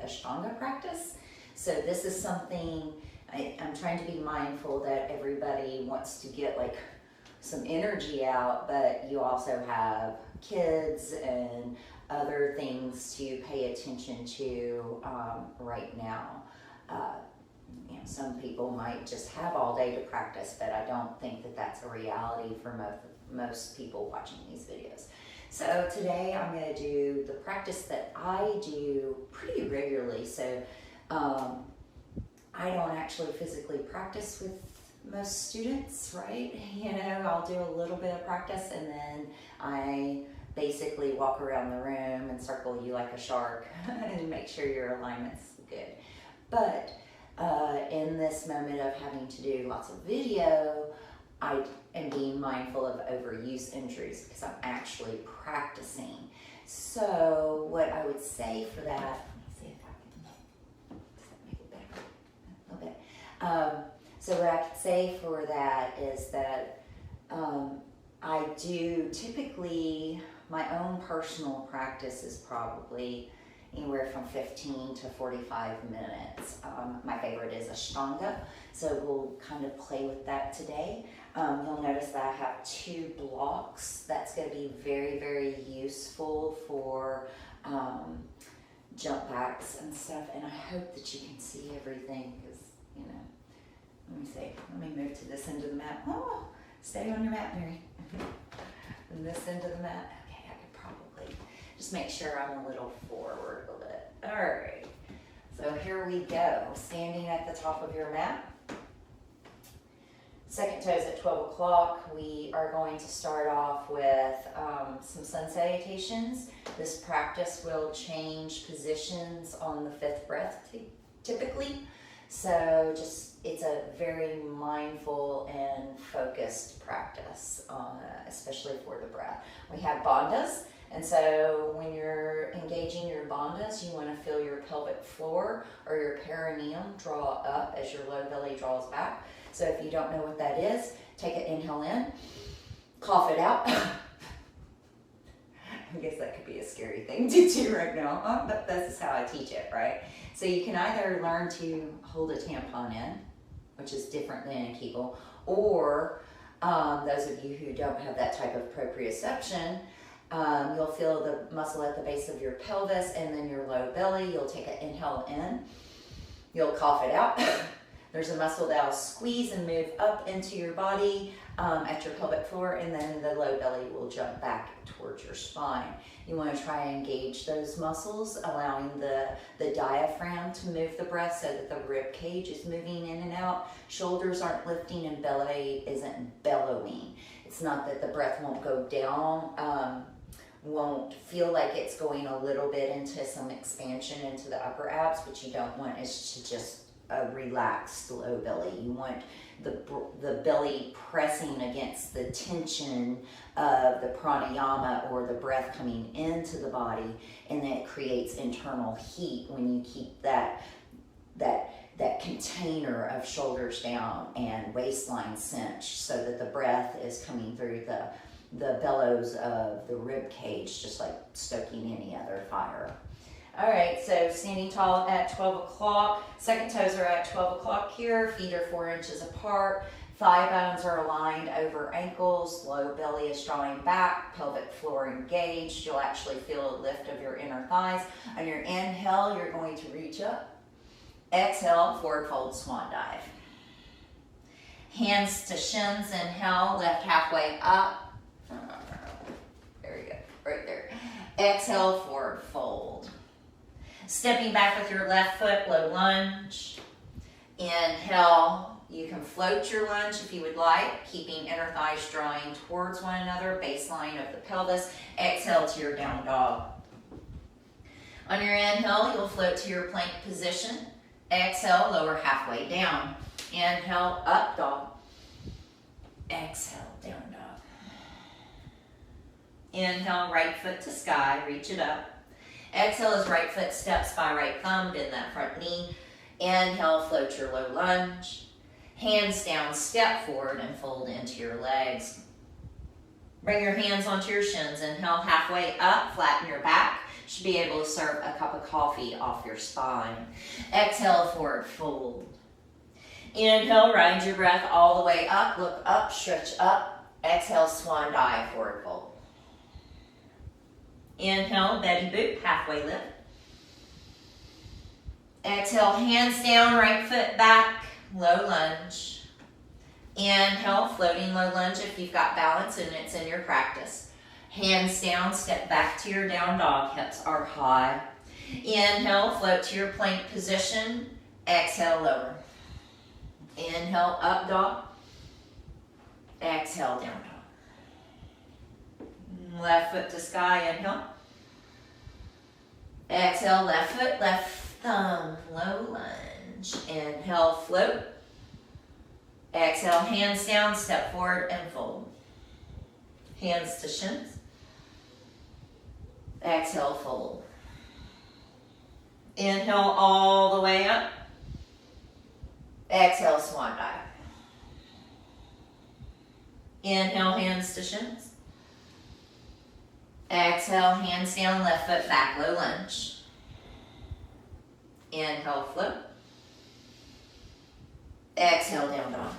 Ashtanga practice. So this is something I'm trying to be mindful that everybody wants to get like some energy out, but you also have kids and other things to pay attention to right now. Some people might just have all day to practice, but I don't think that that's a reality for most people watching these videos. So today I'm going to do the practice that I do pretty regularly. So I don't actually physically practice with most students, right? I'll do a little bit of practice and then I basically walk around the room and circle you like a shark and make sure your alignment's good. But in this moment of having to do lots of video, I am being mindful of overuse injuries because I'm actually practicing. So what I would say for that, let me see if I can, does that make it better? A little bit. So what I could say for that is that I do typically, my own personal practice is probably anywhere from 15 to 45 minutes. My favorite is Ashtanga, so we'll kind of play with that today. You'll notice that I have 2 blocks. That's going to be very, very useful for jump backs and stuff, and I hope that you can see everything because, let me see. Let me move to this end of the mat. Oh, stay on your mat, Mary. And this end of the mat. Okay, I could probably just make sure I'm a little forward a bit. All right. So here we go. Standing at the top of your mat. Second toes at 12 o'clock. We are going to start off with some sun salutations. This practice will change positions on the 5th breath typically. So it's a very mindful and focused practice, especially for the breath. We have bandhas, and so when you're engaging your bandhas, you want to feel your pelvic floor or your perineum draw up as your low belly draws back. So if you don't know what that is, take an inhale in, cough it out. I guess that could be a scary thing to do right now, but this is how I teach it, right? So you can either learn to hold a tampon in, which is different than a Kegel, or those of you who don't have that type of proprioception, you'll feel the muscle at the base of your pelvis and then your low belly. You'll take an inhale in, you'll cough it out. There's a muscle that'll squeeze and move up into your body at your pelvic floor, and then the low belly will jump back towards your spine. You want to try and engage those muscles, allowing the diaphragm to move the breath so that the rib cage is moving in and out. Shoulders aren't lifting and belly isn't bellowing. It's not that the breath won't go down, won't feel like it's going a little bit into some expansion into the upper abs. What you don't want is to just a relaxed low belly. You want the belly pressing against the tension of the pranayama or the breath coming into the body, and then it creates internal heat when you keep that container of shoulders down and waistline cinched so that the breath is coming through the bellows of the rib cage, just like stoking any other fire. All right, so standing tall at 12 o'clock. Second toes are at 12 o'clock here. Feet are 4 inches apart. Thigh bones are aligned over ankles. Low belly is drawing back. Pelvic floor engaged. You'll actually feel a lift of your inner thighs. On your inhale, you're going to reach up. Exhale, forward fold swan dive. Hands to shins. Inhale, lift halfway up. Very good, right there. Exhale, forward fold. Stepping back with your left foot, low lunge. Inhale, you can float your lunge if you would like, keeping inner thighs drawing towards one another, baseline of the pelvis. Exhale to your down dog. On your inhale, you'll float to your plank position. Exhale, lower halfway down. Inhale, up dog. Exhale, down dog. Inhale, right foot to sky, reach it up. Exhale as right foot steps by right thumb, bend that front knee. Inhale, float your low lunge. Hands down, step forward and fold into your legs. Bring your hands onto your shins. Inhale, halfway up, flatten your back. Should be able to serve a cup of coffee off your spine. Exhale, forward fold. Inhale, ride your breath all the way up. Look up, stretch up. Exhale, swan dive, forward fold. Inhale, Betty Boop, halfway lift. Exhale, hands down, right foot back, low lunge. Inhale, floating low lunge if you've got balance and it's in your practice. Hands down, step back to your down dog, hips are high. Inhale, float to your plank position. Exhale, lower. Inhale, up dog. Exhale, down dog. Left foot to sky, inhale. Exhale, left foot, left thumb, low lunge. Inhale, float. Exhale, hands down, step forward and fold. Hands to shins. Exhale, fold. Inhale all the way up. Exhale, swan dive. Inhale, hands to shins. Exhale, hands down, left foot back, low lunge. Inhale, float. Exhale, down dog.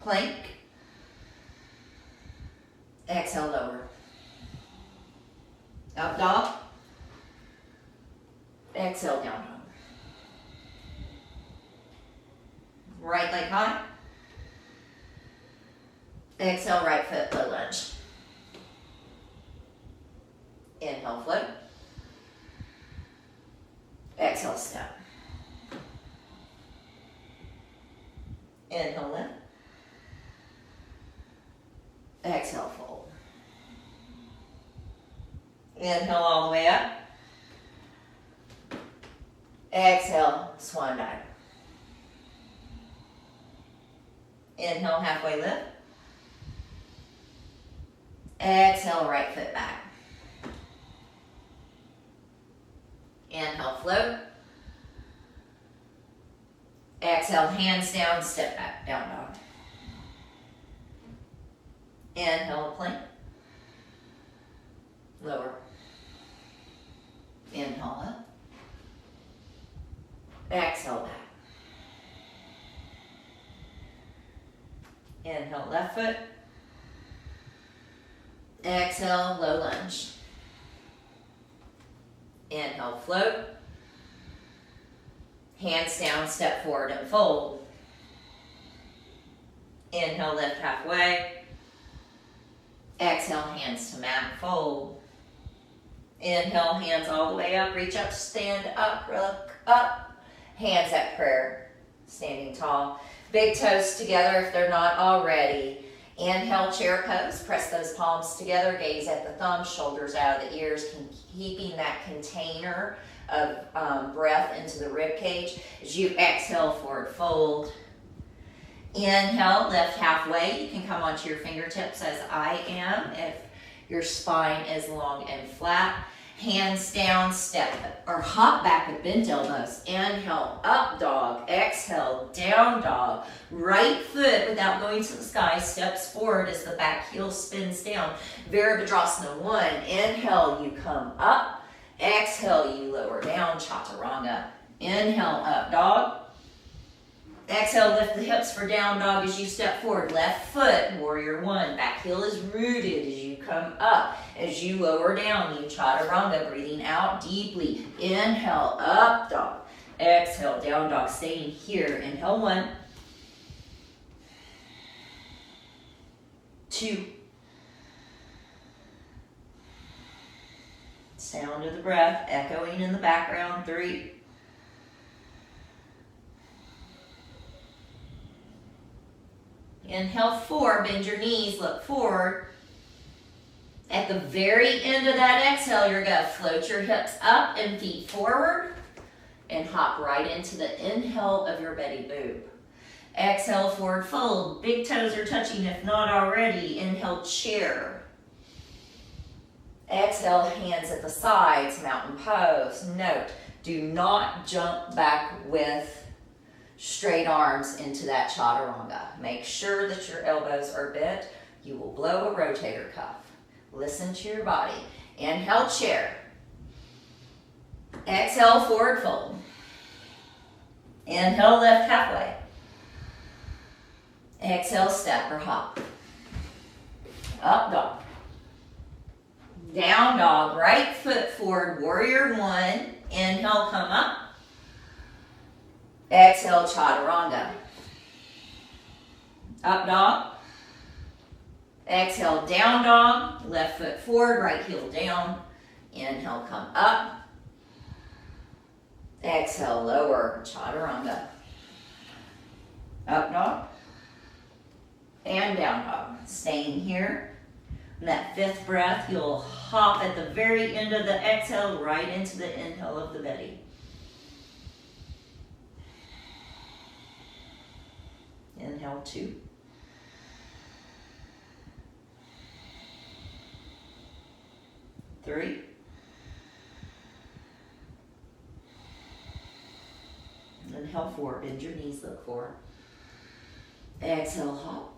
Plank. Exhale, lower. Up dog. Exhale, down dog. Right leg high. Exhale, right foot, low lunge. Inhale, float. Exhale, step. Inhale, lift. Exhale, fold. Inhale all the way up. Exhale, swan dive. Inhale, halfway lift. Exhale, right foot back. Inhale, float. Exhale, hands down, step back, down dog. Inhale, plank. Lower. Inhale, up. Exhale, back. Inhale, left foot. Exhale, low lunge. Inhale, float. Hands down, step forward and fold. Inhale, lift halfway. Exhale, hands to mat, fold. Inhale, hands all the way up, reach up, stand up, look up. Hands at prayer, standing tall. Big toes together if they're not already. Inhale, chair pose, press those palms together, gaze at the thumbs, shoulders out of the ears, keeping that container of breath into the rib cage. As you exhale, forward fold. Inhale, lift halfway. You can come onto your fingertips as I am if your spine is long and flat. Hands down, step or hop back with bent elbows. Inhale, up dog. Exhale, down dog. Right foot, without going to the sky, steps forward as the back heel spins down. Virabhadrasana 1. Inhale, you come up. Exhale, you lower down, chaturanga. Inhale, up dog. Exhale, lift the hips for down dog as you step forward. Left foot, warrior 1. Back heel is rooted as you come up. As you lower down, you chaturanga, breathing out deeply. Inhale, up dog. Exhale, down dog, staying here. Inhale, 1. 2. Sound of the breath echoing in the background. 3. Inhale, 4, bend your knees, look forward. At the very end of that exhale, you're gonna float your hips up and feet forward and hop right into the inhale of your Betty Boop. Exhale, forward fold. Big toes are touching if not already. Inhale, chair. Exhale, hands at the sides, mountain pose. Note, do not jump back with straight arms into that chaturanga. Make sure that your elbows are bent. You will blow a rotator cuff. Listen to your body. Inhale, chair. Exhale, forward fold. Inhale, lift halfway. Exhale, step or hop. Up dog. Down dog, right foot forward, warrior one. Inhale, come up. Exhale, chaturanga. Up dog. Exhale, down dog. Left foot forward, right heel down. Inhale, come up. Exhale, lower, chaturanga. Up dog. And down dog. Staying here. And that fifth breath, you'll hop at the very end of the exhale right into the inhale of the belly. Inhale, 2. Three. Inhale, 4. Bend your knees, look forward. Exhale, hop.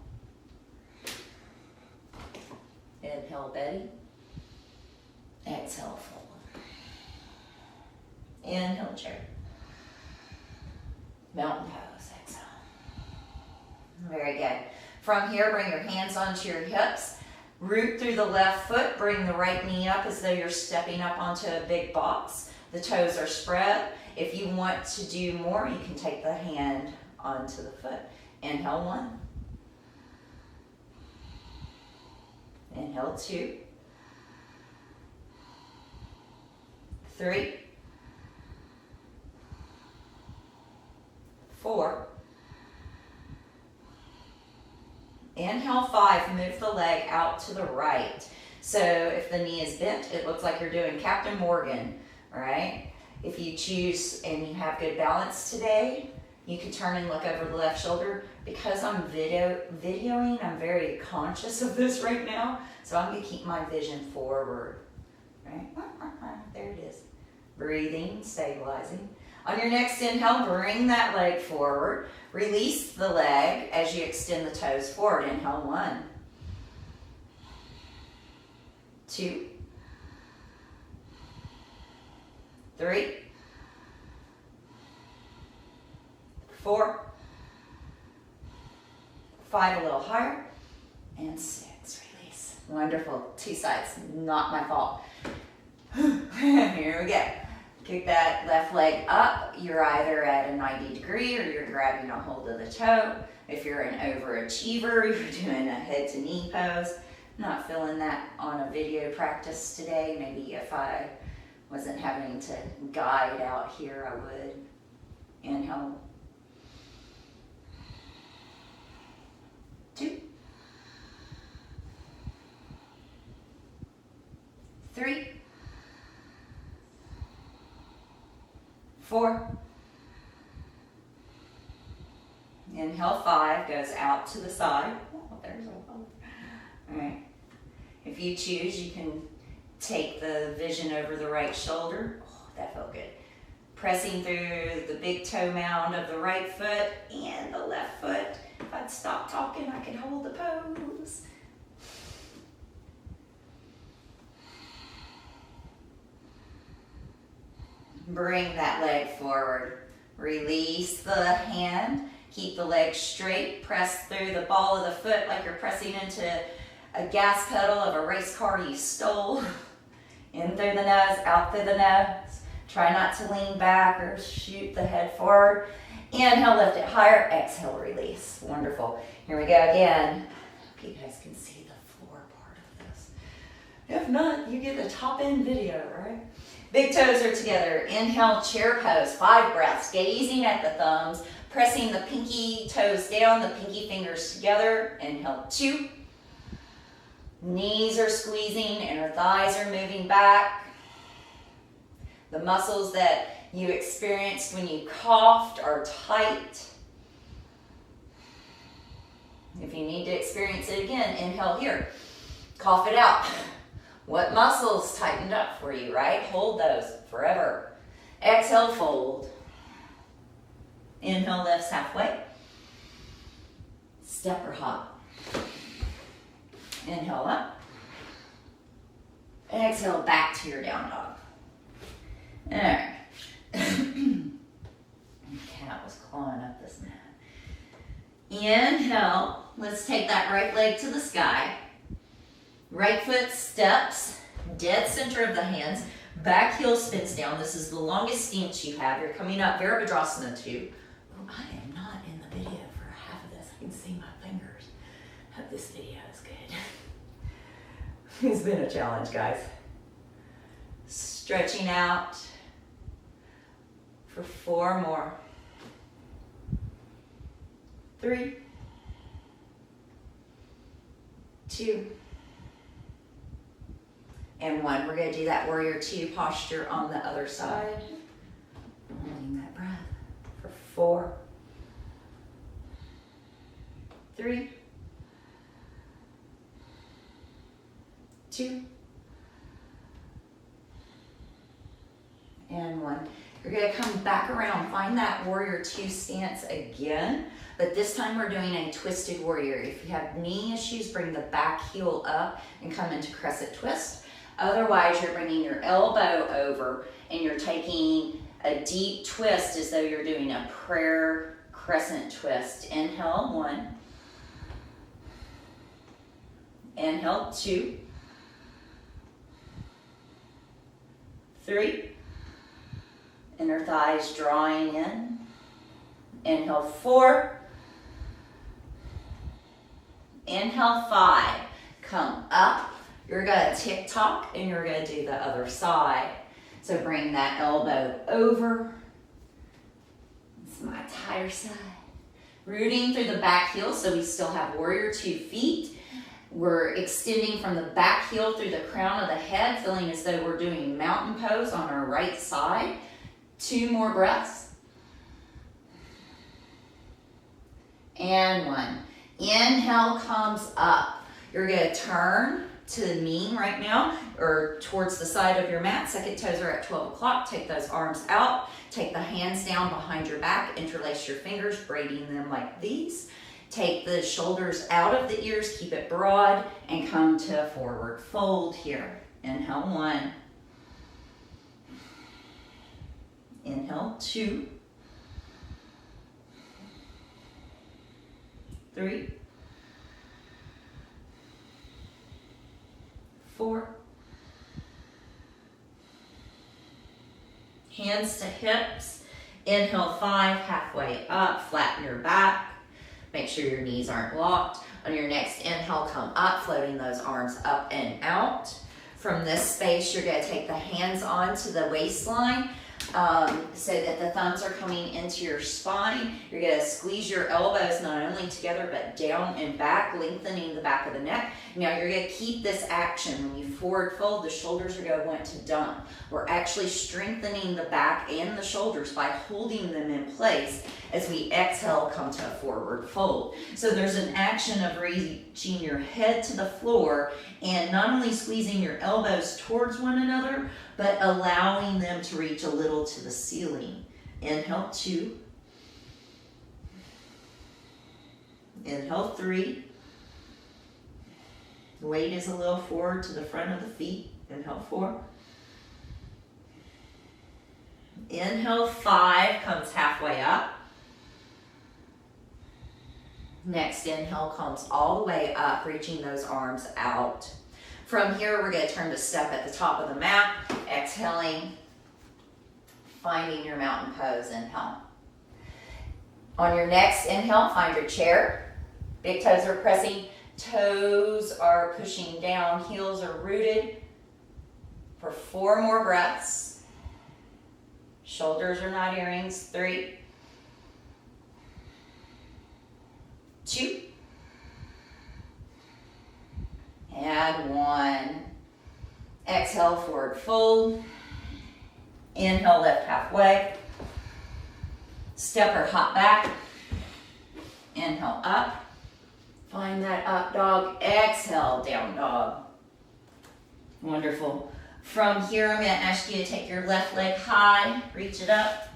Inhale, belly. Exhale, fold. Inhale, chair. Mountain pose, exhale. Very good. From here, bring your hands onto your hips. Root through the left foot. Bring the right knee up as though you're stepping up onto a big box. The toes are spread. If you want to do more, you can take the hand onto the foot. Inhale, 1. Inhale, 2. 3. 4. Inhale, 5. Move the leg out to the right. So if the knee is bent, it looks like you're doing Captain Morgan, all right? If you choose and you have good balance today, you can turn and look over the left shoulder. Because I'm videoing, I'm very conscious of this right now. So I'm going to keep my vision forward. Right? There it is. Breathing, stabilizing. On your next inhale, bring that leg forward. Release the leg as you extend the toes forward. Inhale, 1. 2. 3. 4. 5, a little higher. And 6, release. Wonderful. 2 sides, not my fault. Here we go. Kick that left leg up. You're either at a 90 degree or you're grabbing a hold of the toe. If you're an overachiever, you're doing a head to knee pose. Not feeling that on a video practice today. Maybe if I wasn't having to guide out here, I would. Inhale. 2. 3. 4. Inhale, 5 goes out to the side. Oh, there's a hole. All right. If you choose, you can take the vision over the right shoulder. Oh, that felt good. Pressing through the big toe mound of the right foot and the left foot. If I'd stop talking, I could hold the pose. Bring that leg forward. Release the hand. Keep the leg straight. Press through the ball of the foot like you're pressing into a gas pedal of a race car you stole. In through the nose, out through the nose. Try not to lean back or shoot the head forward. Inhale, lift it higher. Exhale, release. Wonderful. Here we go again. Hope you guys can see the floor part of this. If not, you get the top end video, right? Big toes are together. Inhale, chair pose. 5 breaths. Gazing at the thumbs. Pressing the pinky toes down, the pinky fingers together. Inhale, 2. Knees are squeezing, inner thighs are moving back. The muscles that you experienced when you coughed are tight. If you need to experience it again, inhale here. Cough it out. What muscles tightened up for you, right? Hold those forever. Exhale, fold. Inhale, lifts halfway. Step or hop. Inhale up. Exhale, back to your down dog. All right. Cat was clawing up this mat. Inhale. Let's take that right leg to the sky. Right foot steps, dead center of the hands. Back heel spins down. This is the longest stance you have. You're coming up Virabhadrasana 2. Oh, I am not in the video for half of this. I can see my fingers. Hope this video is good. It's been a challenge, guys. Stretching out for 4 more. 3, 2, and 1. We're going to do that warrior 2 posture on the other side. Holding that breath for 4, 3, 2, and 1. You're going to come back around, find that warrior 2 stance again, but this time we're doing a twisted warrior. If you have knee issues, bring the back heel up and come into crescent twist. Otherwise, you're bringing your elbow over and you're taking a deep twist as though you're doing a prayer crescent twist. Inhale, 1. Inhale, 2. 3. Inner thighs drawing in. Inhale, 4. Inhale, 5. Come up. You're going to tick-tock and you're going to do the other side. So bring that elbow over. It's my tighter side. Rooting through the back heel, so we still have warrior 2 feet. We're extending from the back heel through the crown of the head, feeling as though we're doing mountain pose on our right side. 2 more breaths. And 1. Inhale comes up. You're going to turn to the mean right now, or towards the side of your mat. Second toes are at 12 o'clock. Take those arms out. Take the hands down behind your back. Interlace your fingers, braiding them like these. Take the shoulders out of the ears. Keep it broad and come to forward fold here. Inhale, 1. Inhale, 2. 3. 4. Hands to hips. Inhale, 5, halfway up, flatten your back. Make sure your knees aren't blocked. On your next inhale, come up, floating those arms up and out. From this space, you're going to take the hands onto the waistline so that the thumbs are coming into your spine. You're going to squeeze your elbows not only together but down and back, lengthening the back of the neck. Now you're going to keep this action. When you forward fold, the shoulders are going to want to dump. We're actually strengthening the back and the shoulders by holding them in place as we exhale, come to a forward fold. So there's an action of reaching your head to the floor and not only squeezing your elbows towards one another, but allowing them to reach a little to the ceiling. Inhale, 2. Inhale, 3. The weight is a little forward to the front of the feet. Inhale, 4. Inhale, 5 comes halfway up. Next inhale comes all the way up, reaching those arms out. From here, we're going to turn to step at the top of the mat, exhaling, finding your mountain pose. Inhale. On your next inhale, find your chair. Big toes are pressing, toes are pushing down, heels are rooted. For 4 more breaths. Shoulders are not earrings. 3, 2, and 1. Exhale, forward fold. Inhale, lift halfway. Step or hop back. Inhale, up. Find that up dog. Exhale, down dog. Wonderful. From here, I'm going to ask you to take your left leg high, reach it up.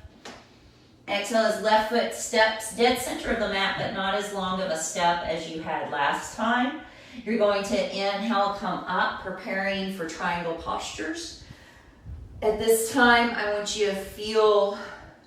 Exhale as left foot steps dead center of the mat, but not as long of a step as you had last time. You're going to inhale, come up, preparing for triangle postures. At this time, I want you to feel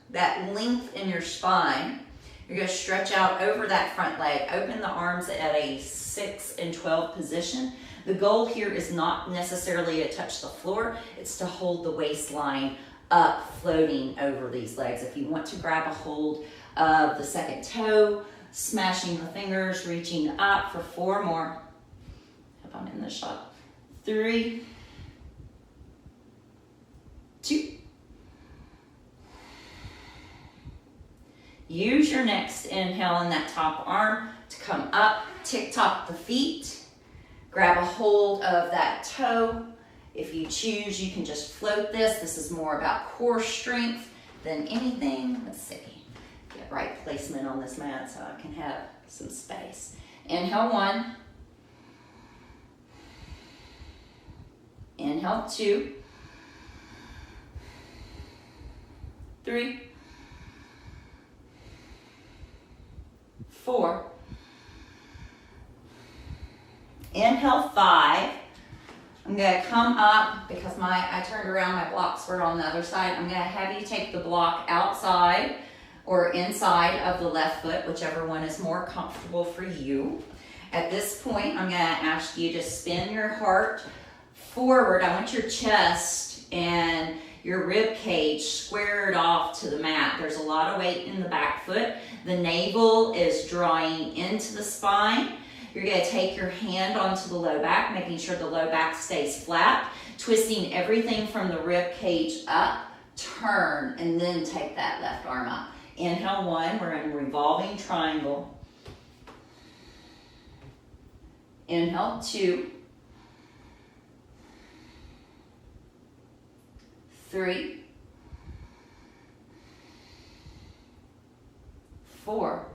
that length in your spine. You're going to stretch out over that front leg. Open the arms at a 6 and 12 position. The goal here is not necessarily to touch the floor. It's to hold the waistline up, floating over these legs. If you want to grab a hold of the second toe, smashing the fingers, reaching up for 4 more. Hope I'm in this shot. 3, 2. Use your next inhale in that top arm to come up, tick-tock the feet. Grab a hold of that toe. If you choose, you can just float this. This is more about core strength than anything. Let's see. Get right placement on this mat so I can have some space. Inhale 1. Inhale 2. 3. 4. Inhale 5. I'm going to come up because I turned around, my blocks were on the other side. I'm going to have you take the block outside or inside of the left foot, whichever one is more comfortable for you. At this point, I'm going to ask you to spin your heart forward. I want your chest and your rib cage squared off to the mat. There's a lot of weight in the back foot. The navel is drawing into the spine. You're going to take your hand onto the low back, making sure the low back stays flat, twisting everything from the rib cage up, turn, and then take that left arm up. Inhale 1, we're in revolving triangle. Inhale 2, 3, 4.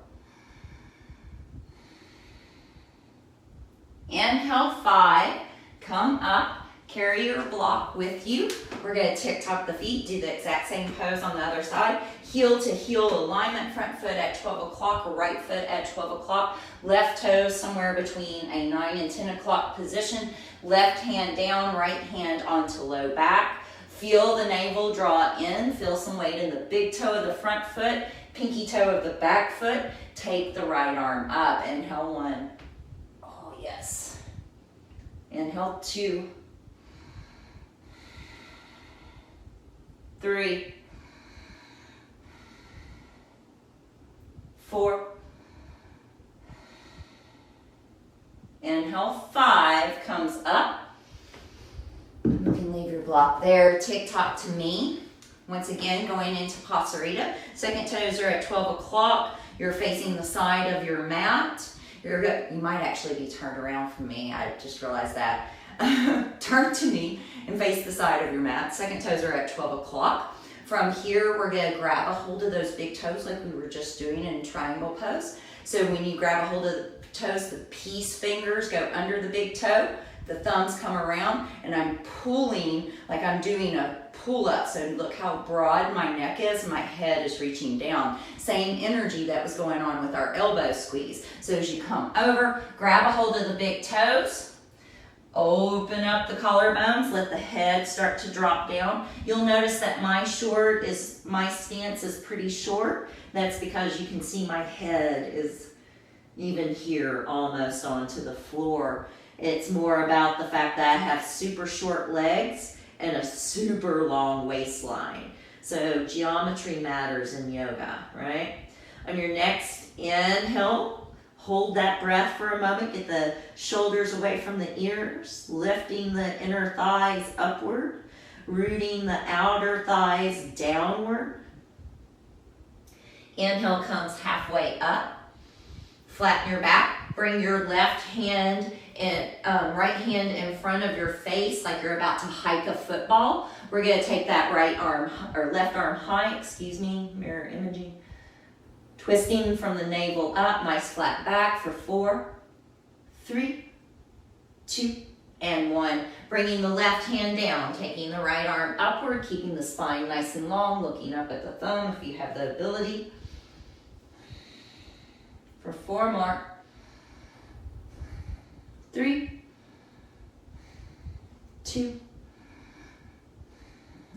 Inhale 5, come up, carry your block with you. We're going to tick-tock the feet, do the exact same pose on the other side. Heel to heel alignment, front foot at 12 o'clock, right foot at 12 o'clock. Left toe somewhere between a 9 and 10 o'clock position. Left hand down, right hand onto low back. Feel the navel draw in, feel some weight in the big toe of the front foot, pinky toe of the back foot. Take the right arm up. Inhale 1. Oh, yes. Inhale 2. 3. 4. Inhale 5 comes up. You can leave your block there. Tick-tock to me. Once again, going into Pasarita. Second toes are at 12 o'clock. You're facing the side of your mat. You might actually be turned around from me. I just realized that. Turn to me and face the side of your mat. Second toes are at 12 o'clock. From here, we're going to grab a hold of those big toes like we were just doing in triangle pose. So when you grab a hold of the toes, the peace fingers go under the big toe. The thumbs come around, and I'm pulling like I'm doing a pull-up. So look how broad my neck is. My head is reaching down. Same energy that was going on with our elbow squeeze. So as you come over, grab a hold of the big toes. Open up the collarbones, let the head start to drop down. You'll notice that my stance is pretty short. That's because you can see my head is even here almost onto the floor. It's more about the fact that I have super short legs and a super long waistline. So geometry matters in yoga, right? On your next inhale, hold that breath for a moment. Get the shoulders away from the ears, lifting the inner thighs upward, rooting the outer thighs downward. Inhale comes halfway up. Flatten your back. Bring your left hand and right hand in front of your face like you're about to hike a football. We're going to take that right arm or left arm high, mirror imaging. Twisting from the navel up, nice flat back for 4, 3, 2, and 1. Bringing the left hand down, taking the right arm upward, keeping the spine nice and long, looking up at the thumb if you have the ability. For 4 more. 3, 2,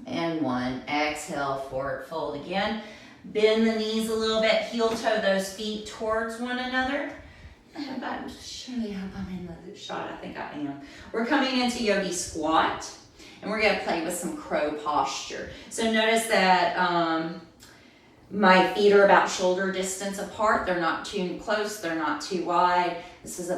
and 1. Exhale, forward fold again. Bend the knees a little bit, heel toe those feet towards one another. I'm sure I hope I'm in the shot. I think I am. We're coming into yogi squat, and we're gonna play with some crow posture. So notice that my feet are about shoulder distance apart. They're not too close. They're not too wide. This is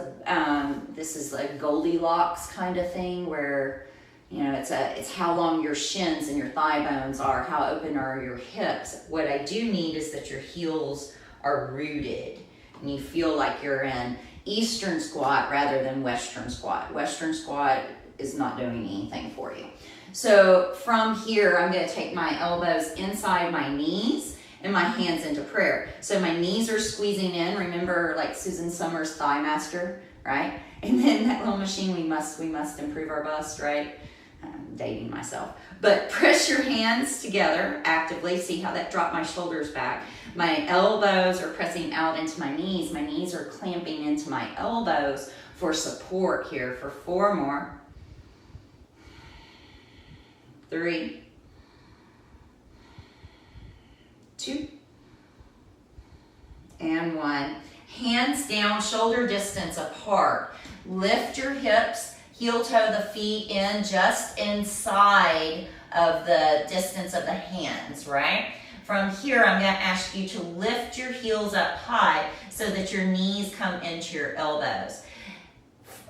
a Goldilocks kind of thing where, you know, it's how long your shins and your thigh bones are, how open are your hips. What I do need is that your heels are rooted and you feel like you're in Eastern squat rather than Western squat. Western squat is not doing anything for you. So from here, I'm gonna take my elbows inside my knees and my hands into prayer. So my knees are squeezing in. Remember, like Susan Summers' Thigh Master, right? And then that little machine, we must improve our bust, right? I'm dating myself. But press your hands together actively. See how that dropped my shoulders back. My elbows are pressing out into my knees. My knees are clamping into my elbows for support here for 4 more. 3, 2, and 1. Hands down, shoulder distance apart. Lift your hips, heel toe the feet in just inside of the distance of the hands, right? From here, I'm going to ask you to lift your heels up high so that your knees come into your elbows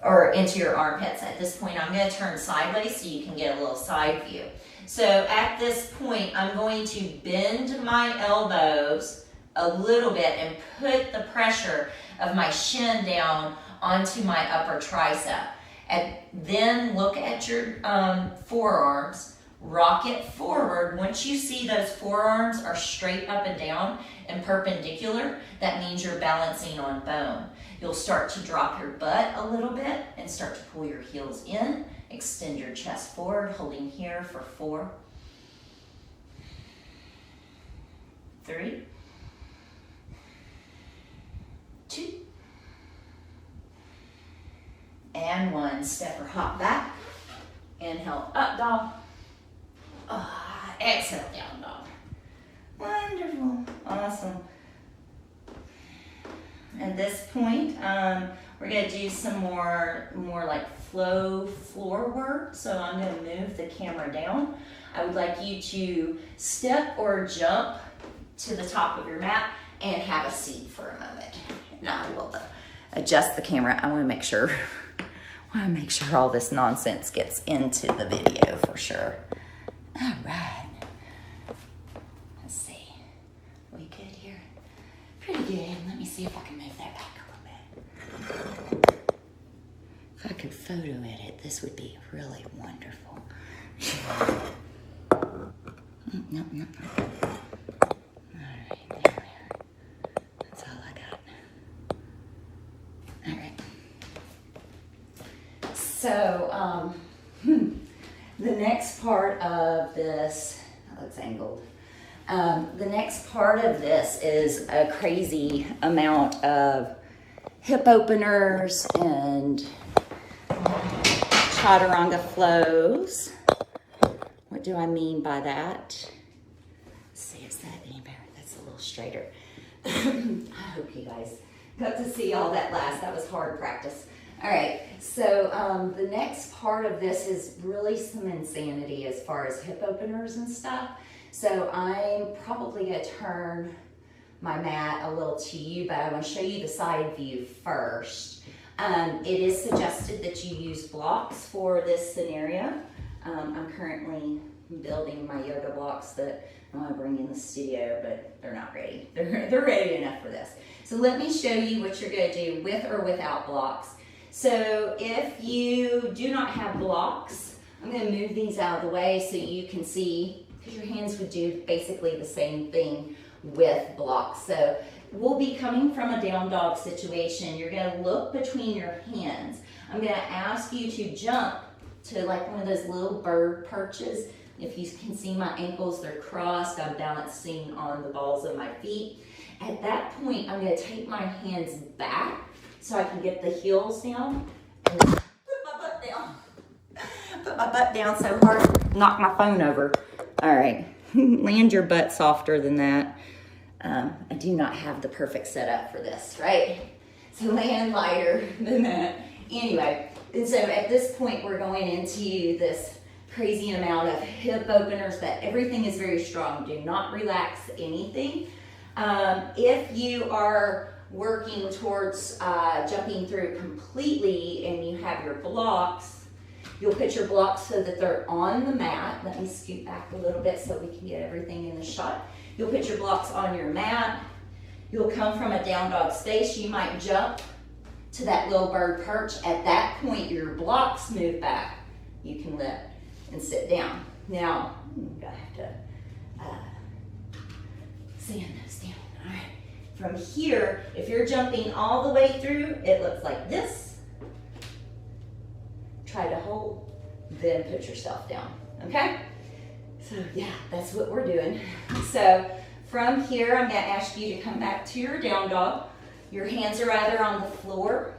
or into your armpits. At this point, I'm going to turn sideways so you can get a little side view. So at this point, I'm going to bend my elbows a little bit and put the pressure of my shin down onto my upper tricep. And then look at your forearms, rock it forward. Once you see those forearms are straight up and down and perpendicular, that means you're balancing on bone. You'll start to drop your butt a little bit and start to pull your heels in. Extend your chest forward, holding here for 4, 3, 2, and 1. Step or hop back. Inhale, up dog. Exhale, down dog. Wonderful, awesome. At this point, we're gonna do some more like flow floor work. So I'm gonna move the camera down. I would like you to step or jump to the top of your mat and have a seat for a moment. Now I will adjust the camera. I wanna make sure all this nonsense gets into the video for sure. All right. Let's see. We good here? Pretty good. Let me see if I can move that back a little bit. If I could photo edit, this would be really wonderful. No. All right, there. That's all I got. All right. So, the next part of this, it's angled. The next part of this is a crazy amount of hip openers and chaturanga flows. What do I mean by that? Let's see, is that any better? That's a little straighter. I hope you guys got to see all that last. That was hard practice. All right, so the next part of this is really some insanity as far as hip openers and stuff. So I'm probably gonna turn my mat a little to you, but I wanna show you the side view first. It is suggested that you use blocks for this scenario. I'm currently building my yoga blocks that I wanna bring in the studio, but they're not ready. They're ready enough for this. So let me show you what you're gonna do with or without blocks. So if you do not have blocks, I'm going to move these out of the way so you can see, because your hands would do basically the same thing with blocks. So we'll be coming from a down dog situation. You're going to look between your hands. I'm going to ask you to jump to like one of those little bird perches. If you can see my ankles, they're crossed. I'm balancing on the balls of my feet. At that point, I'm going to take my hands back so I can get the heels down my butt down. Put my butt down so hard, knock my phone over. All right, land your butt softer than that. I do not have the perfect setup for this, right? So land lighter than that. Anyway, and so at this point, we're going into this crazy amount of hip openers that everything is very strong. Do not relax anything. If you are working towards jumping through completely and you have your blocks, you'll put your blocks so that they're on the mat. Let me scoot back a little bit so we can get everything in the shot. You'll put your blocks on your mat. You'll come from a down dog space. You might jump to that little bird perch. At that point, your blocks move back. You can lift and sit down. Now, I have to sand those down. All right. From here, if you're jumping all the way through, it looks like this. Try to hold, then put yourself down, okay? So yeah, that's what we're doing. So from here, I'm gonna ask you to come back to your down dog. Your hands are either on the floor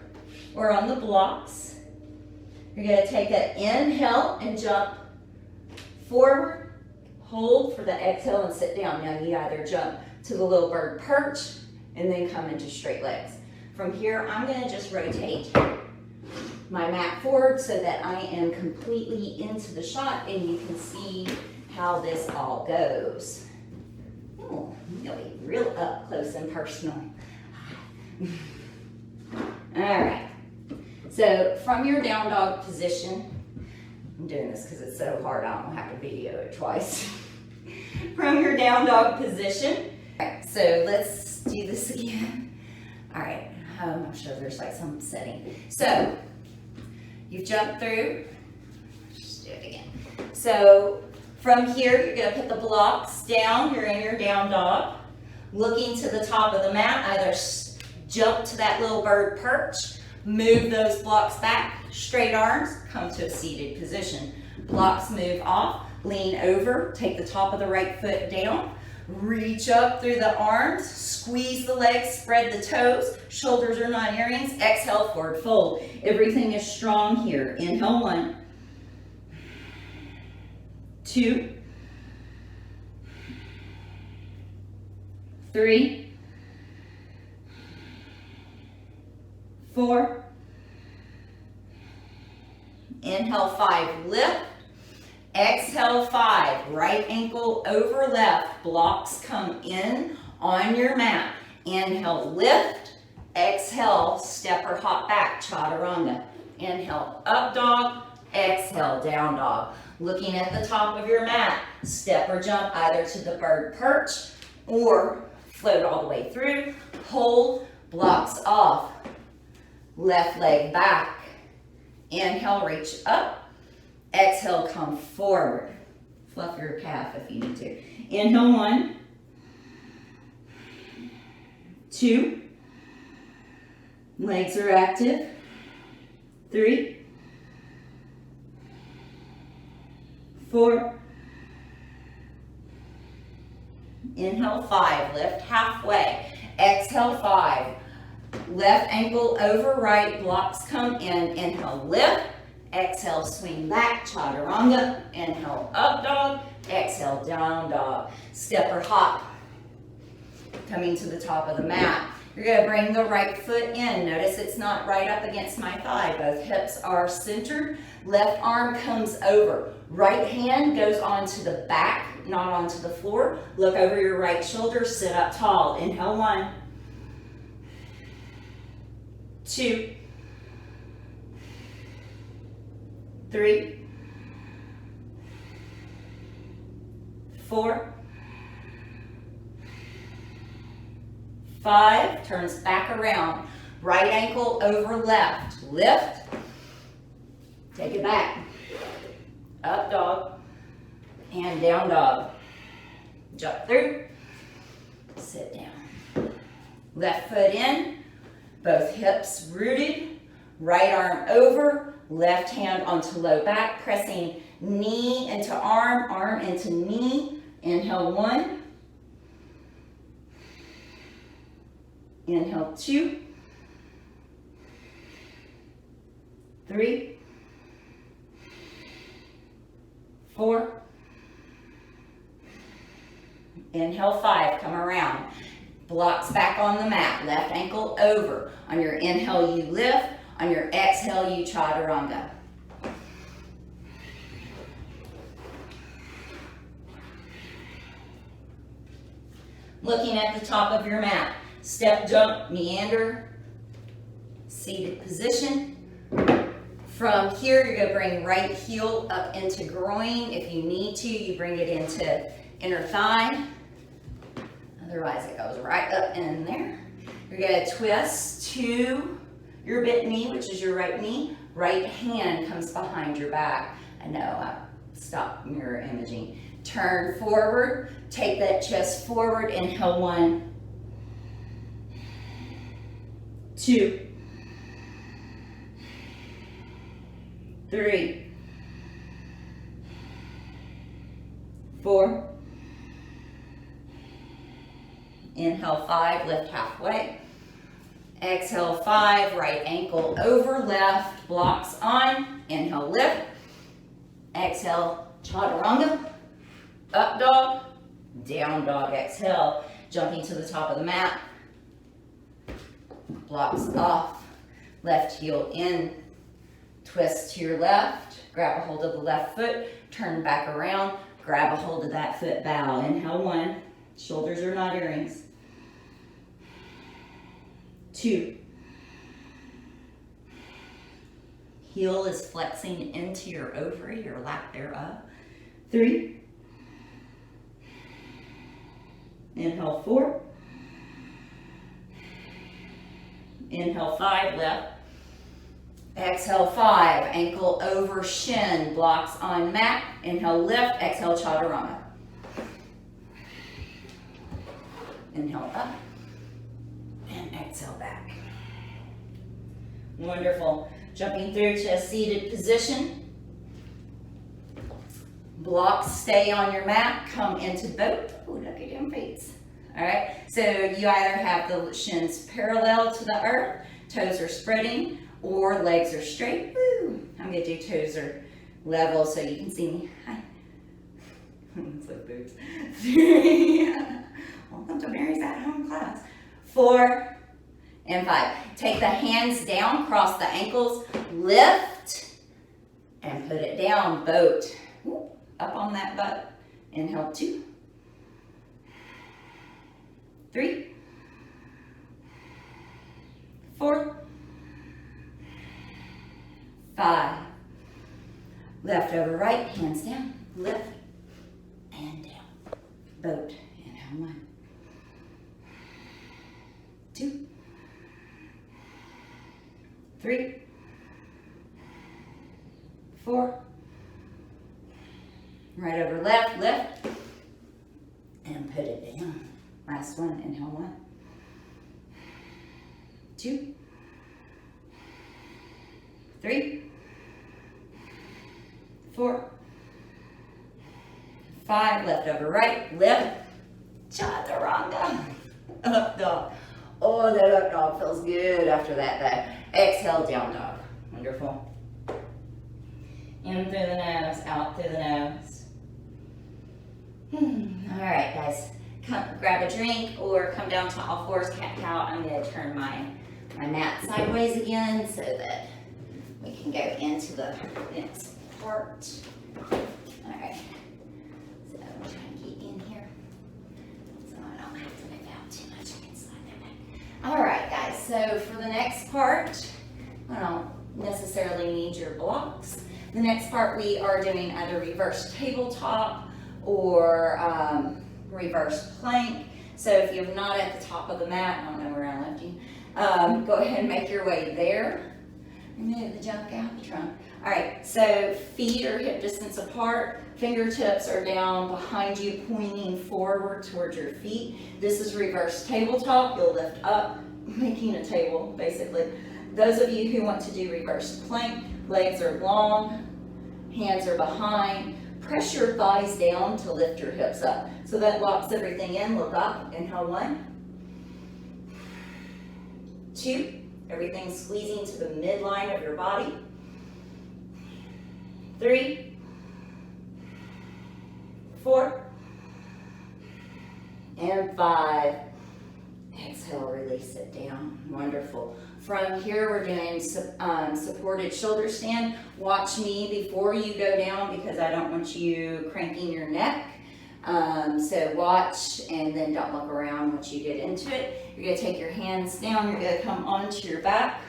or on the blocks. You're gonna take an inhale and jump forward, hold for the exhale and sit down. Now you either jump to the little bird perch and then come into straight legs. From here, I'm gonna just rotate my mat forward so that I am completely into the shot and you can see how this all goes. Oh, really real up close and personal. All right, so from your down dog position, I'm doing this because it's so hard I don't have to video it twice. From your down dog position, all right, so let's do this again. All right, I'm sure there's like some setting. So you've jumped through, just do it again. So from here, you're gonna put the blocks down, you're in your down dog. Looking to the top of the mat, either jump to that little bird perch, move those blocks back, straight arms, come to a seated position. Blocks move off, lean over, take the top of the right foot down, reach up through the arms, squeeze the legs, spread the toes, shoulders are not earrings, exhale, forward fold. Everything is strong here. Inhale, 1, 2, 3, 4, inhale, 5, lift, exhale, 5, right ankle over left, blocks come in on your mat, inhale, lift, exhale, step or hop back, chaturanga, inhale, up dog, exhale, down dog. Looking at the top of your mat, step or jump either to the bird perch or float all the way through, hold, blocks off, left leg back, inhale, reach up, exhale, come forward, fluff your calf if you need to. Inhale, 1, 2, legs are active, 3, 4, inhale, 5, lift halfway, exhale, 5, left ankle over right, blocks come in, inhale, lift, exhale, swing back, chaturanga, inhale, up dog, exhale, down dog, step or hop, coming to the top of the mat. You're gonna bring the right foot in. Notice it's not right up against my thigh. Both hips are centered. Left arm comes over. Right hand goes onto the back, not onto the floor. Look over your right shoulder, sit up tall. Inhale, 1, 2, 3, 4, 5, turns back around. Right ankle over left. Lift. Take it back. Up dog. And down dog. Jump through. Sit down. Left foot in. Both hips rooted. Right arm over. Left hand onto low back. Pressing knee into arm. Arm into knee. Inhale, 1. Inhale, 2, 3, 4. Inhale, 5, come around. Blocks back on the mat, left ankle over. On your inhale, you lift. On your exhale, you chaturanga. Looking at the top of your mat, step, jump, meander, seated position. From here, you're gonna bring right heel up into groin. If you need to, you bring it into inner thigh. Otherwise, it goes right up in there. You're gonna twist to your bent knee, which is your right knee. Right hand comes behind your back. I know, I stopped mirror imaging. Turn forward, take that chest forward. Inhale, 1, 2, 3, 4. Inhale, 5, lift halfway. Exhale, 5, right ankle over, left, blocks on. Inhale, lift. Exhale, chaturanga. Up dog, down dog. Exhale, jumping to the top of the mat. Blocks off. Left heel in. Twist to your left. Grab a hold of the left foot. Turn back around. Grab a hold of that foot. Bow. Inhale, 1. Shoulders are not earrings. 2. Heel is flexing into your ovary or lack thereof. 3. Inhale, 4. Inhale, 5, left. Exhale, 5, ankle over shin, blocks on mat. Inhale, lift. Exhale, chaturanga. Inhale, up. And exhale, back. Wonderful. Jumping through to a seated position. Blocks stay on your mat, come into boat. Oh, look at them feet. All right, so you either have the shins parallel to the earth, toes are spreading, or legs are straight. Woo. I'm gonna do toes are level so you can see me. Hi. It's like boobs. 3. Welcome to Mary's at home class. 4 and 5. Take the hands down, cross the ankles, lift, and put it down, boat. Ooh. Up on that butt. Inhale, 2, 3, 4, 5. Left over right, hands down, lift, and down. Boat. Inhale, 1, 2, 3, 4. Right over left, lift, and put it down. Last one, inhale, 1, 2, 3, 4, 5, left over right, lift, chaturanga, up dog. Oh, that up dog feels good after that. Exhale, down dog. Wonderful. In through the nose, out through the nose. All right, guys, come grab a drink or come down to all fours, cat-cow. I'm going to turn my mat sideways again so that we can go into the next part. All right, so I'm trying to get in here so I don't have to move out too much. I can slide that back. All right, guys, so for the next part, I don't necessarily need your blocks. The next part we are doing either reverse tabletop or reverse plank. So if you're not at the top of the mat, I don't know where I left you, go ahead and make your way there. Remove the junk out the trunk. All right, so feet are hip distance apart, fingertips are down behind you, pointing forward towards your feet. This is reverse tabletop. You'll lift up, making a table, basically. Those of you who want to do reverse plank, legs are long, hands are behind. Press your thighs down to lift your hips up. So that locks everything in. Look up. Inhale, 1, 2. Everything's squeezing to the midline of your body. 3, 4, and 5. Exhale, release it down. Wonderful. From here, we're doing supported shoulder stand. Watch me before you go down because I don't want you cranking your neck. So watch and then don't look around once you get into it. You're going to take your hands down. You're going to come onto your back.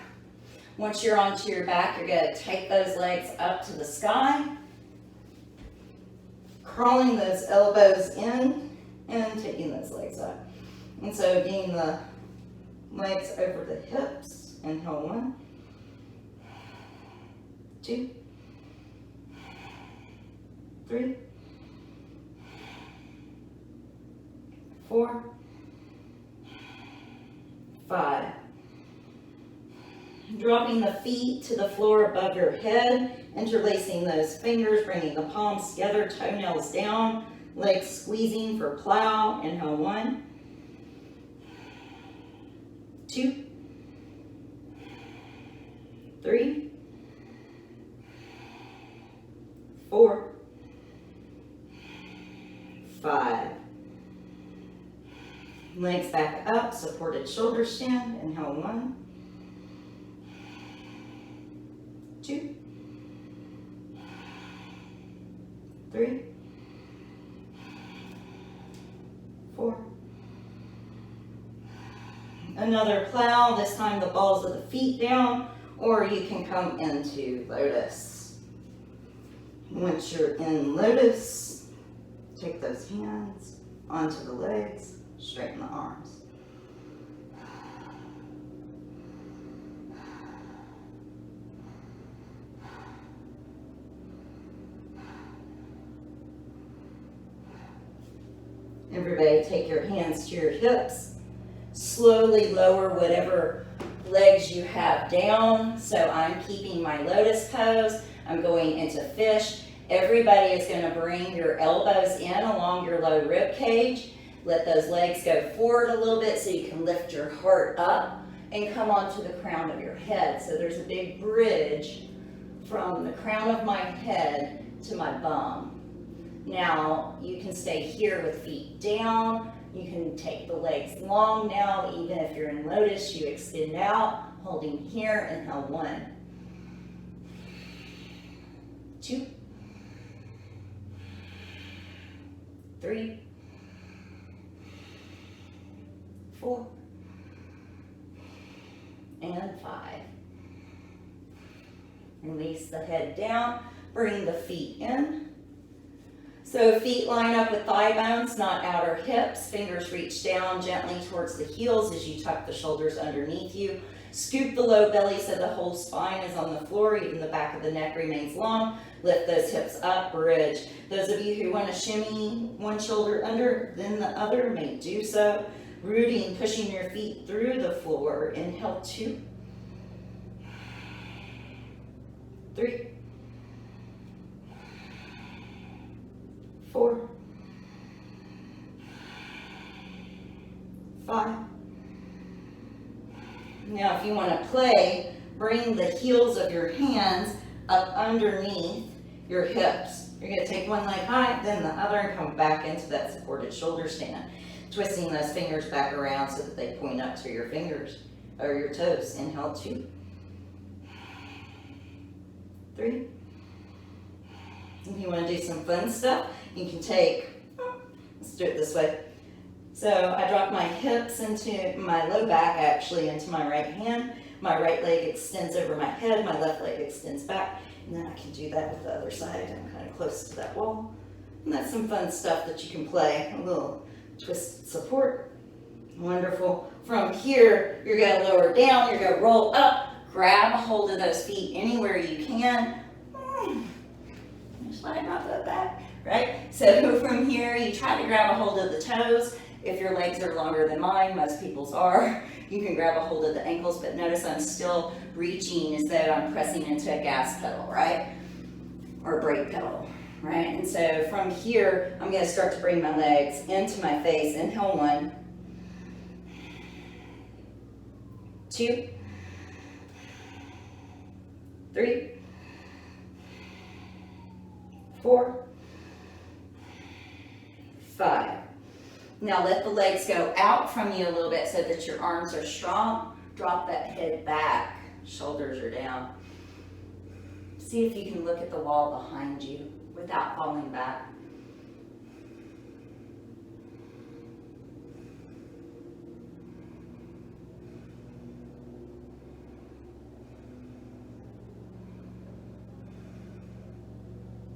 Once you're onto your back, you're going to take those legs up to the sky. Crawling those elbows in and taking those legs up. And so getting the legs over the hips. Inhale, 1, 2, 3, 4, 5. Dropping the feet to the floor above your head, interlacing those fingers, bringing the palms together, toenails down, legs squeezing for plow. Inhale, 1, 2, 3, 4, 5. Legs back up, supported shoulder stand. Inhale, 1, 2, 3, 4. Another plow, this time the balls of the feet down, or you can come into lotus. Once you're in lotus, take those hands onto the legs, straighten the arms. Everybody take your hands to your hips. Slowly lower whatever legs you have down. So I'm keeping my lotus pose. I'm going into fish. Everybody is going to bring your elbows in along your low rib cage. Let those legs go forward a little bit so you can lift your heart up and come onto the crown of your head. So there's a big bridge from the crown of my head to my bum. Now you can stay here with feet down. You can take the legs long now. Even if you're in lotus, you extend out, holding here. Inhale, 1, 2, 3, 4, and 5. Release the head down, bring the feet in. So feet line up with thigh bones, not outer hips. Fingers reach down gently towards the heels as you tuck the shoulders underneath you. Scoop the low belly so the whole spine is on the floor, even the back of the neck remains long. Lift those hips up, bridge. Those of you who want to shimmy one shoulder under, then the other may do so. Rooting, pushing your feet through the floor. Inhale, 2, 3, 4, 5. Now if you want to play, bring the heels of your hands up underneath your hips. You're going to take one leg high, then the other, and come back into that supported shoulder stand. Twisting those fingers back around so that they point up to your fingers or your toes. Inhale, 2, 3. If you want to do some fun stuff, you can take, let's do it this way. So I drop my hips into my low back, actually into my right hand. My right leg extends over my head, my left leg extends back, and then I can do that with the other side. I'm kind of close to that wall. And that's some fun stuff that you can play. A little twist support. Wonderful. From here, you're going to lower down, you're going to roll up, grab a hold of those feet anywhere you can. Slide off the back, right? So from here, you try to grab a hold of the toes. If your legs are longer than mine, most people's are, you can grab a hold of the ankles, but notice I'm still reaching as though I'm pressing into a gas pedal, right? Or a brake pedal, right? And so from here, I'm going to start to bring my legs into my face. Inhale, 1, 2, 3, 4, 5. Now let the legs go out from you a little bit so that your arms are strong. Drop that head back, shoulders are down. See if you can look at the wall behind you without falling back.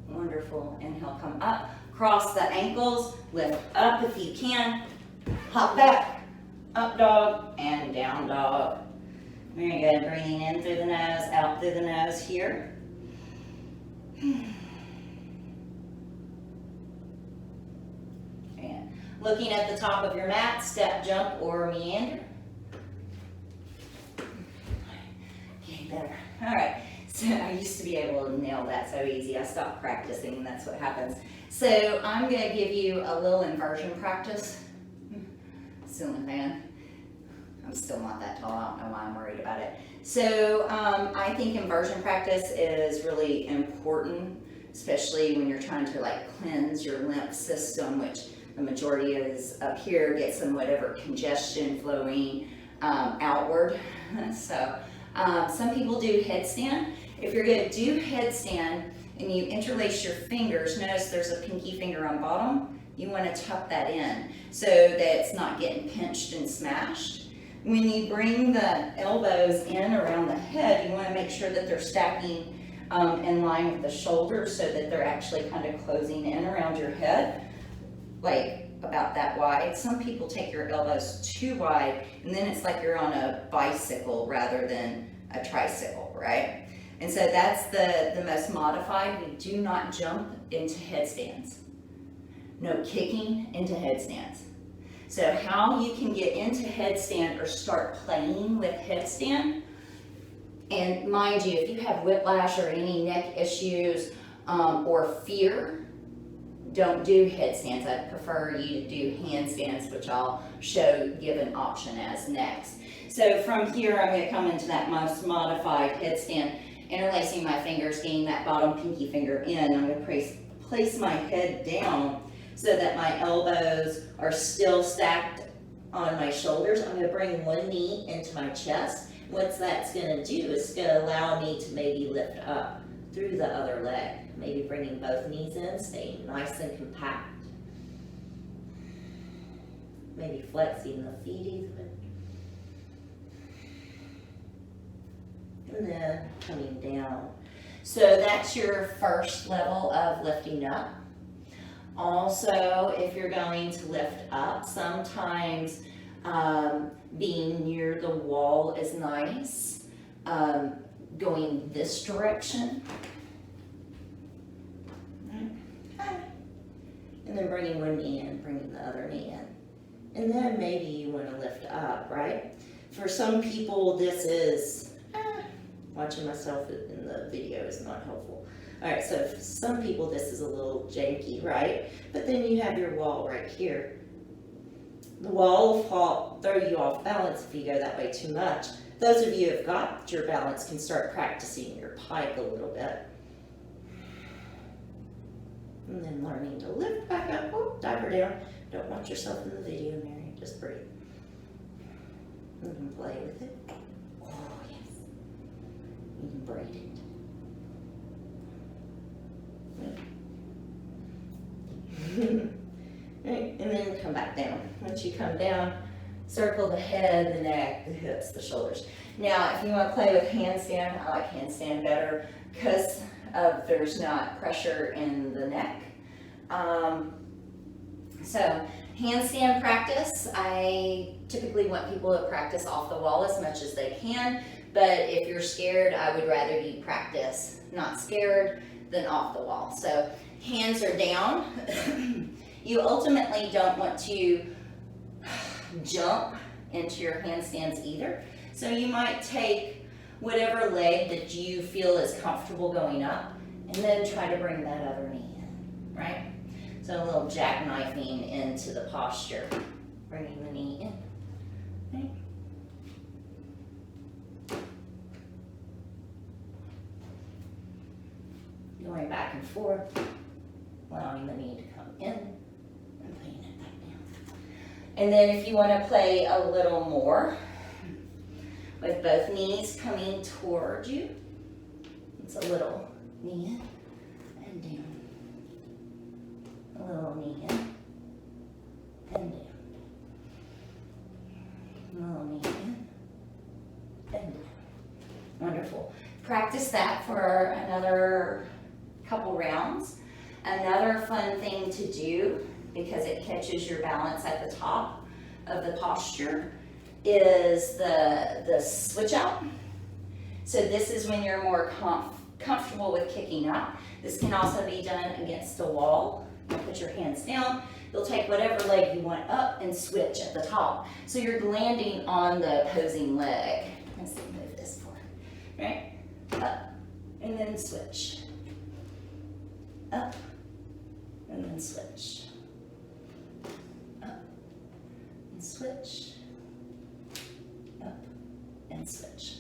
Wonderful. Inhale, come up. Cross the ankles, lift up if you can. Hop back, up dog, and down dog. Very good. Breathing in through the nose, out through the nose here. And looking at the top of your mat, step, jump, or meander. Getting better. All right. So I used to be able to nail that so easy. I stopped practicing, and that's what happens. So I'm going to give you a little inversion practice. Ceiling fan. I'm still not that tall. I don't know why I'm worried about it. So I think inversion practice is really important, especially when you're trying to like cleanse your lymph system, which the majority is up here, get some whatever congestion flowing outward. So some people do headstand. If you're going to do headstand and you interlace your fingers, notice there's a pinky finger on bottom. You want to tuck that in so that it's not getting pinched and smashed. When you bring the elbows in around the head, you want to make sure that they're stacking in line with the shoulders so that they're actually kind of closing in around your head, like about that wide. Some people take your elbows too wide, and then it's like you're on a bicycle rather than a tricycle, right? And so that's the most modified. We do not jump into headstands. No kicking into headstands. So how you can get into headstand or start playing with headstand, and mind you, if you have whiplash or any neck issues or fear, don't do headstands. I prefer you to do handstands, which I'll give an option as next. So from here, I'm going to come into that most modified headstand, interlacing my fingers, getting that bottom pinky finger in. I'm going to place my head down so that my elbows are still stacked on my shoulders. I'm going to bring one knee into my chest. What that's going to do is going to allow me to maybe lift up through the other leg. Maybe bringing both knees in, staying nice and compact. Maybe flexing the feet even. And then coming down. So that's your first level of lifting up. Also, if you're going to lift up, sometimes being near the wall is nice. Going this direction. And then bringing one knee in, bringing the other knee in. And then maybe you want to lift up, right? For some people, this is, watching myself in the video is not helpful. All right, so for some people, this is a little janky, right? But then you have your wall right here. The wall will throw you off balance if you go that way too much. Those of you who have got your balance can start practicing your pike a little bit. And then learning to lift back up. Oh, dive her down. Don't watch yourself in the video, Mary. Just breathe. You can play with it. Oh, yes. You can braid it. Right, and then come back down. Once you come down, circle the head, the neck, the hips, the shoulders. Now, if you want to play with handstand, I like handstand better because there's not pressure in the neck. So handstand practice, I typically want people to practice off the wall as much as they can, but if you're scared, I would rather you practice not scared than off the wall. So hands are down. You ultimately don't want to jump into your handstands either. So you might take whatever leg that you feel is comfortable going up and then try to bring that other knee in, right? So a little jackknifing into the posture, bringing the knee in, right? Going back and forth. allowing the knee to come in and putting it back down. And then if you want to play a little more with both knees coming toward you, it's a little knee in and down, a little knee in and down, a little knee in and down. Wonderful. Practice that for another couple rounds. Another fun thing to do, because it catches your balance at the top of the posture, is the switch out. So this is when you're more comfortable with kicking out. This can also be done against a wall. You put your hands down. You'll take whatever leg you want up and switch at the top. So you're landing on the opposing leg. Let's see, move this forward. Right? Up and then switch. Up and then switch. Up and switch. Up and switch.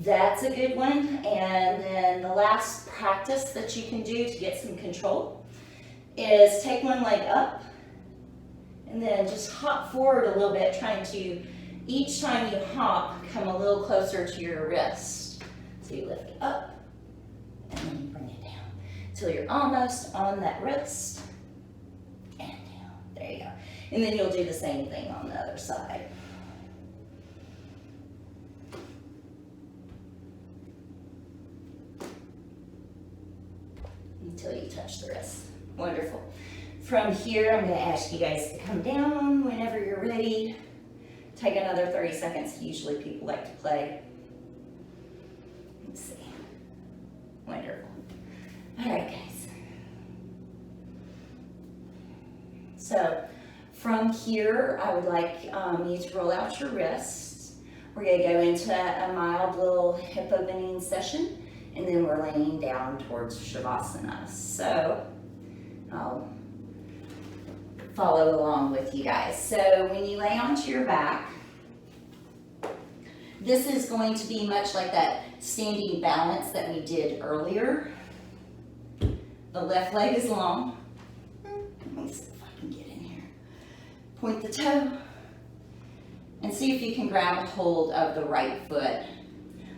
That's a good one. And then the last practice that you can do to get some control is take one leg up and then just hop forward a little bit, trying to, each time you hop, come a little closer to your wrist. So you lift it up and then you bring it down until you're almost on that wrist and down. There you go. And then you'll do the same thing on the other side. Until you touch the wrist. Wonderful. From here, I'm going to ask you guys to come down whenever you're ready. Take another 30 seconds. Usually people like to play. Let's see. Wonderful. All right, guys. So from here, I would like you to roll out your wrists. We're going to go into a mild little hip opening session, and then we're laying down towards Shavasana. So I'll follow along with you guys. So when you lay onto your back, this is going to be much like that standing balance that we did earlier. The left leg is long. Let me see if I can get in here. Point the toe and see if you can grab a hold of the right foot.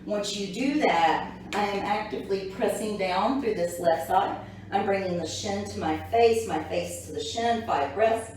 Once you do that, I am actively pressing down through this left side. I'm bringing the shin to my face to the shin, 5 breaths.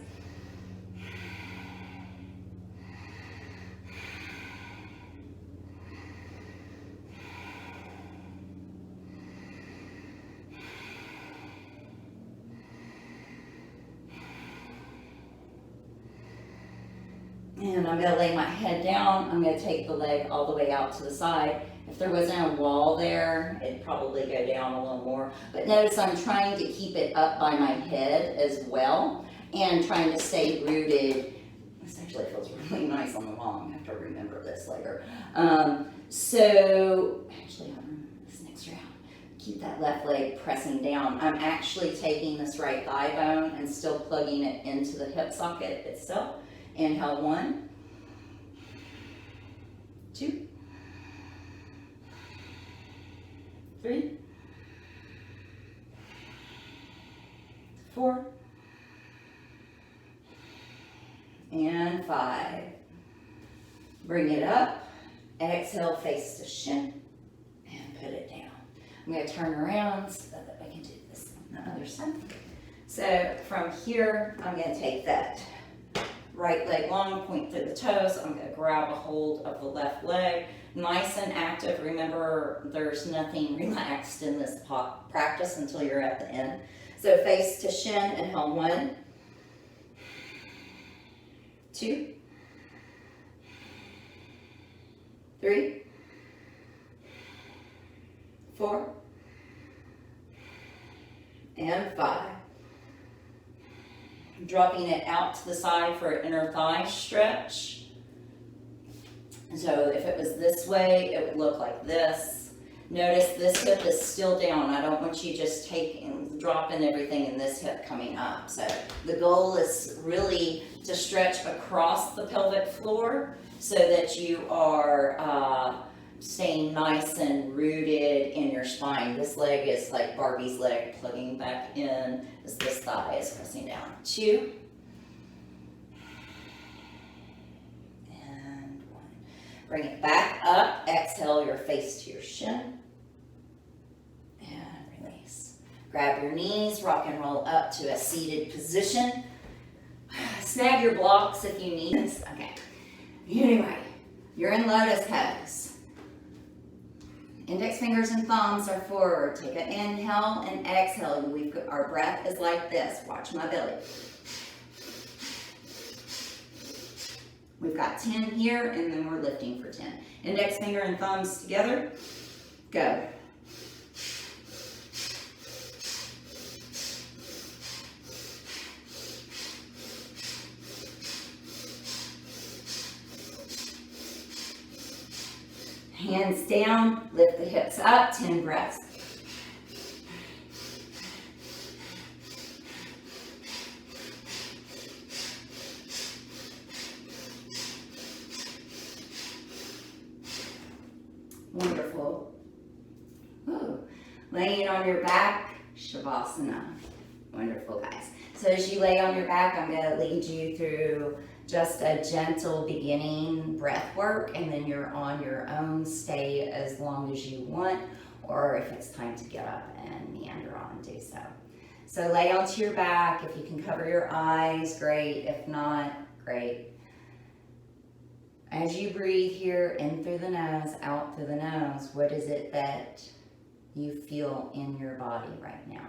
And I'm going to lay my head down. I'm going to take the leg all the way out to the side. If there wasn't a wall there, it'd probably go down a little more. But notice I'm trying to keep it up by my head as well, and trying to stay rooted. This actually feels really nice on the wall. I have to remember this later. So actually on this next round, keep that left leg pressing down. I'm actually taking this right thigh bone and still plugging it into the hip socket itself. Inhale, 1, 2, 3, 4, and 5. Bring it up. Exhale, face to shin, and put it down. I'm going to turn around so that I can do this on the other side. So from here, I'm going to take that right leg long, point through the toes. I'm going to grab a hold of the left leg. Nice and active. Remember, there's nothing relaxed in this practice until you're at the end. So face to shin, inhale, 1, 2, 3, 4, and 5. Dropping it out to the side for an inner thigh stretch. So if it was this way, it would look like this. Notice this hip is still down. I don't want you just dropping everything in this hip coming up. So the goal is really to stretch across the pelvic floor so that you are staying nice and rooted in your spine. This leg is like Barbie's leg plugging back in as this thigh is pressing down. 2. And 1. Bring it back up. Exhale your face to your shin. And release. Grab your knees, rock and roll up to a seated position. Snag your blocks if you need this. Okay. Anyway, you're in lotus pose. Index fingers and thumbs are forward. Take an inhale and exhale. Our breath is like this. Watch my belly. We've got 10 here, and then we're lifting for 10. Index finger and thumbs together. Go. Hands down, lift the hips up, 10 breaths. Wonderful. Ooh. Laying on your back, Shavasana. Wonderful, guys. So as you lay on your back, I'm going to lead you through just a gentle beginning breath work, and then you're on your own. Stay as long as you want, or if it's time to get up and meander on, do so. So lay onto your back. If you can cover your eyes, great. If not, great. As you breathe here, in through the nose, out through the nose, what is it that you feel in your body right now?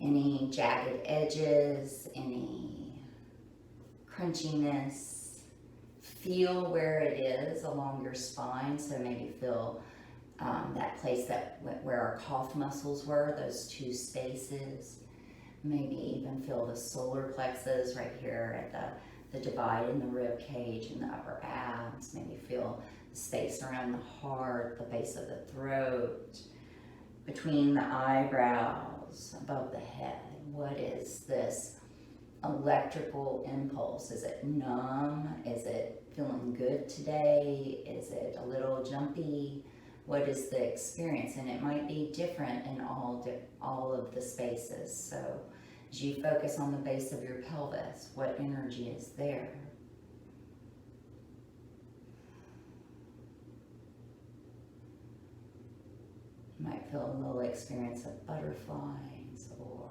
Any jagged edges, any crunchiness? Feel where it is along your spine. So maybe feel that place where our calf muscles were, those 2 spaces. Maybe even feel the solar plexus right here at the divide in the rib cage and the upper abs. Maybe feel the space around the heart, the base of the throat, between the eyebrows, above the head. What is this electrical impulse? Is it numb? Is it feeling good today? Is it a little jumpy? What is the experience? And it might be different in all of the spaces. So as you focus on the base of your pelvis, what energy is there? You might feel a little experience of butterflies or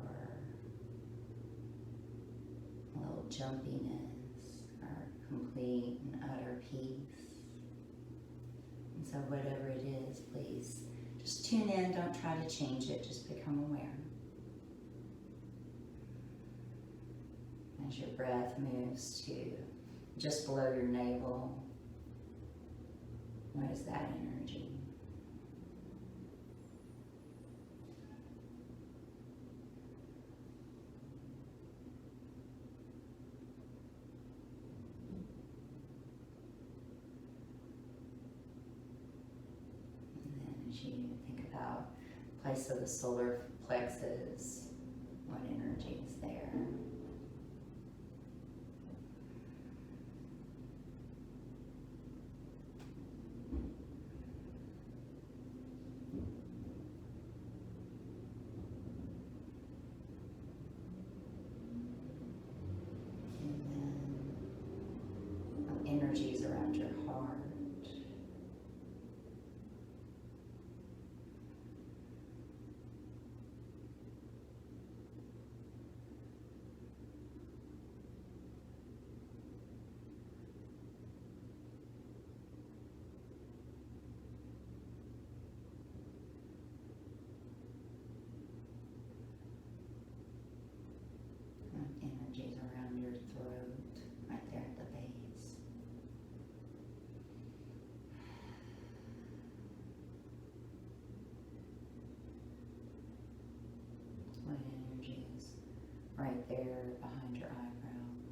a little jumpiness or complete and utter peace. And so whatever it is, please just tune in. Don't try to change it. Just become aware. As your breath moves to just below your navel, what is that energy? And then as you think about the place of the solar plexus, what energy is there? Energies around your heart. Energies around your throat, right there at the base. What energy is right there behind your eyebrows?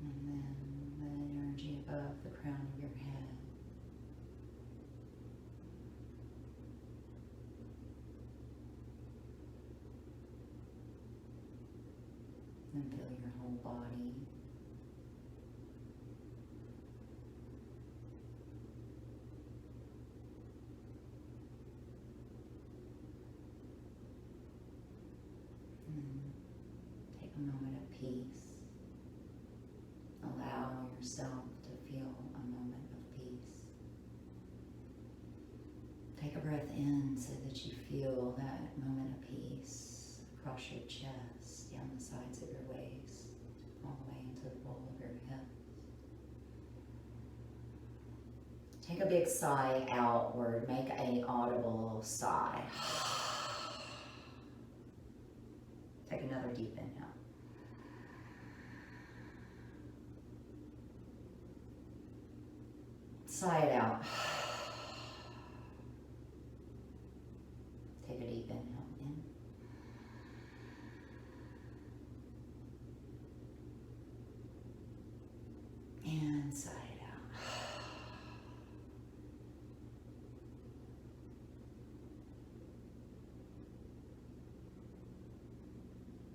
And then the energy above the crown of your head. And feel your whole whole body. And take a moment of peace. Allow yourself to feel a moment of peace. Take a breath in so that you feel that moment of peace across your chest, down the sides of your waist, all the way into the bowl of your hips. Take a big sigh outward. Make an audible sigh. Take another deep inhale. Sigh it out. Take a deep inhale in. And sigh it out.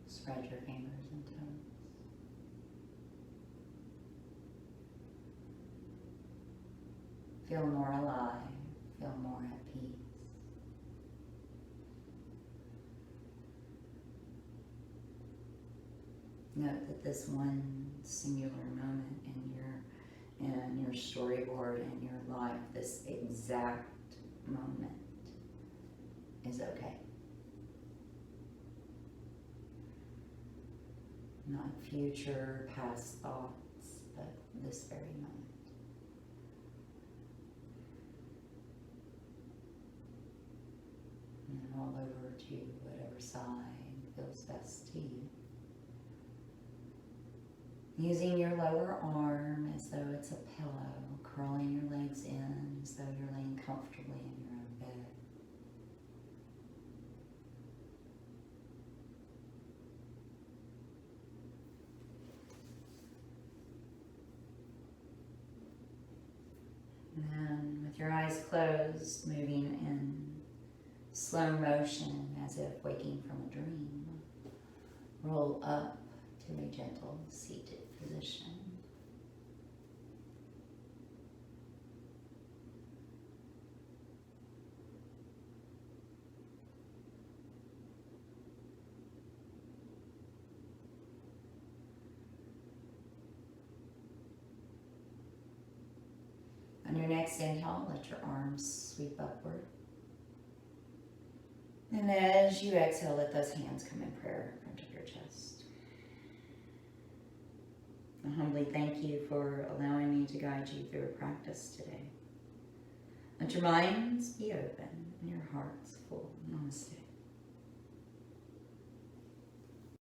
Spread your fingers and toes. Feel more alive, feel more at peace. Note that this one singular moment in your storyboard in your life, this exact moment, is okay. Not future, past thoughts, but this very moment. And roll over to whatever side feels best to you. Using your lower arm as though it's a pillow, curling your legs in as though you're laying comfortably in your own bed. And then with your eyes closed, moving in slow motion as if waking from a dream, roll up to a gentle seated position. On your next inhale, let your arms sweep upward. And as you exhale, let those hands come in prayer in front of your chest. I humbly thank you for allowing me to guide you through a practice today. Let your minds be open and your hearts full. Namaste.